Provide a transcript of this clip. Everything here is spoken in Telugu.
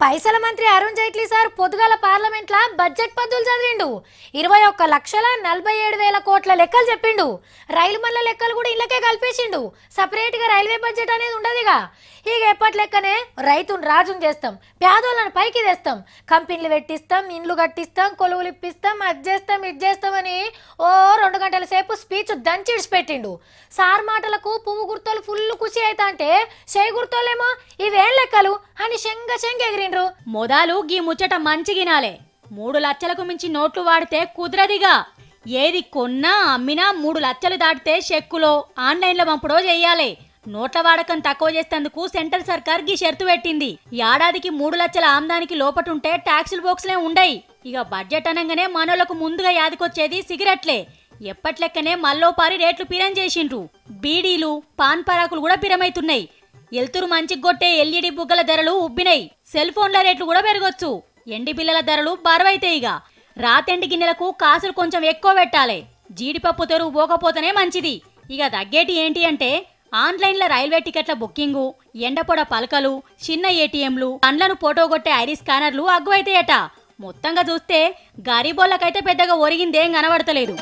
పైసల మంత్రి అరుణ్ జైట్లీ సార్ పొద్దుగాల పార్లమెంట్ల బడ్జెట్ పద్దులు చదివిండు. 21,47,000 కోట్ల లెక్కలు చెప్పిండు. రైలు మల్ల లెక్కలు కూడా ఇళ్ళకే కలిపేసిండు. సపరేట్ గా రైల్వే బడ్జెట్ అనేది ఉండదుగా. ఇక ఎప్పటి లెక్కనే రైతును రాజును చేస్తాం, పేదోళ్ళను పైకి తెస్తాం, కంపెనీలు పెట్టిస్తాం, ఇండ్లు కట్టిస్తాం, కొలువులు ఇప్పిస్తాం, అది చేస్తాం ఇది చేస్తామని ఓ 2 గంటల సేపు స్పీచ్ దంచిడిచి పెట్టిండు. సార్ మాటలకు పువ్వు గుర్తోలు ఫుల్ ఖుషి అవుతా అంటే చేయి గుర్తోలేమో ఇవేం లెక్కలు అని శంగ ఎగిరిండ్రు. మొదలు గీ ముచ్చట మంచిగినాలే. 3 లక్షలకు మించి నోట్లు వాడితే కుదరదిగా. ఏది కొన్నా అమ్మినా 3 లక్షలు దాటితే చెక్కులో ఆన్లైన్లో పంపుడో చెయ్యాలి. నోట్ల వాడకం తక్కువ చేసేందుకు సెంట్రల్ సర్కార్ గీ షరతు పెట్టింది. ఏడాదికి 3 లక్షల ఆమ్దానికి లోపటుంటే ట్యాక్సులు బాక్స్లే ఉండయి. ఇక బడ్జెట్ అనగానే మనోళ్లకు ముందుగా యాదికొచ్చేది సిగరెట్లే. ఎప్పట్లెక్కనే మల్లోపారి రేట్లు పిరం చేసిండ్రు. బీడీలు పాన్ పరాకులు కూడా పిరమైతున్నాయి. ఎల్తురు మంచికి కొట్టే ఎల్ఈడి బుగ్గల ధరలు ఉబ్బినాయి. సెల్ ఫోన్ల రేట్లు కూడా పెరగొచ్చు. ఎండి బిల్లల ధరలు బరువైతాయి. ఇక రాతెండి గిన్నెలకు కాసులు కొంచెం ఎక్కువ పెట్టాలి. జీడిపప్పు తెరువు పోకపోతేనే మంచిది. ఇక తగ్గేటి ఏంటి అంటే ఆన్లైన్లో రైల్వే టికెట్ల బుకింగు, ఎండపొడ పలకలు, చిన్న ఏటీఎంలు, పండ్లను ఫోటో కొట్టే ఐరిస్ స్కానర్లు అగ్గువైతాయట. మొత్తంగా చూస్తే గరీబోళ్ళకైతే పెద్దగా ఒరిగిందేం కనబడతలేదు.